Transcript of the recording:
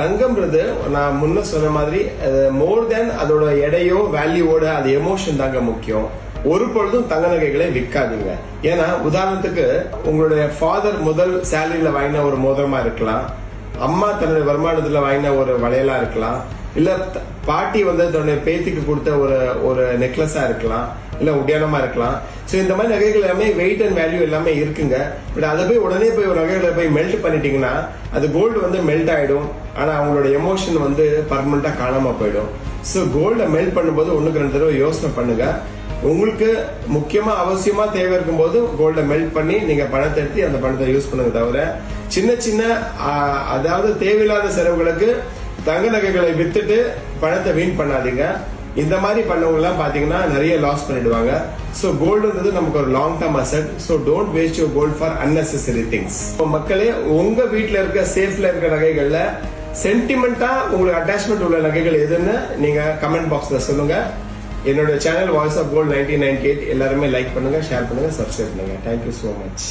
தங்கம்ன்றது நான் முன்ன சொன்ன மாதிரி மோர் தென் அதோட எடையோ வேல்யூவோட அது எமோஷன் தாங்க முக்கியம். ஒரு பொழுதும் தங்க நகைகளை விற்காதீங்க. ஏன்னா உதாரணத்துக்கு உங்களுடைய ஃபாதர் முதல் சேலரியில வாங்கின ஒரு மோதிரமா இருக்கலாம், அம்மா தன்னுடைய வருமானத்துல வாங்கின ஒரு வளையலா இருக்கலாம், இல்ல பாட்டி வந்து தன்னுடைய பேத்திக்கு கொடுத்த ஒரு நெக்லஸா இருக்கலாம், இல்ல உடையானமா இருக்கலாம். சோ இந்த மாதிரி நகைகள் எல்லாமே வெயிட் அண்ட் வேல்யூ எல்லாமே இருக்குங்க. பட் அதை போய் உடனே போய் ஒரு நகைகளை போய் மெல்ட் பண்ணிட்டீங்கன்னா அது கோல்டு வந்து மெல்ட் ஆயிடும். ஆனா அவங்களோட எமோஷன் வந்து பர்மனண்டா காணாம போயிடும். சோ கோல்ட மெல்ட் பண்ணும்போது 1-2 தடவை யோசனை பண்ணுங்க. உங்களுக்கு முக்கியமா அவசியமா தேவை இருக்கும் போது கோல்ட மெல்ட் பண்ணி நீங்க பணத்தை எடுத்து அந்த பணத்தை யூஸ் பண்ணுங்க. தவிர சின்ன சின்ன அதாவது தேவையில்லாத செலவுகளுக்கு தங்க நகைகளை வித்துட்டு பணத்தை வீண் பண்ணாதீங்க. இந்த மாதிரி பண்ணவங்க எல்லாம் பாத்தீங்கன்னா நிறைய லாஸ் பண்ணிடுவாங்க. சோ கோல்டுன்றது நமக்கு ஒரு long term asset. So don't waste your gold for unnecessary things. மக்களே, உங்க வீட்டுல இருக்க சேஃப்ல இருக்க நகைகள்ல சென்டிமெண்டா உங்களுக்கு அட்டாச்மெண்ட் உள்ள நகைகள் எதுன்னு நீங்க கமெண்ட் பாக்ஸ்ல சொல்லுங்க. என்னோட சேனல் வாய்ஸ் ஆஃப் கோல்ட் 1998 எல்லாருமே லைக் பண்ணுங்க, ஷேர் பண்ணுங்க, சப்ஸ்கிரைப் பண்ணுங்க. Thank you so much.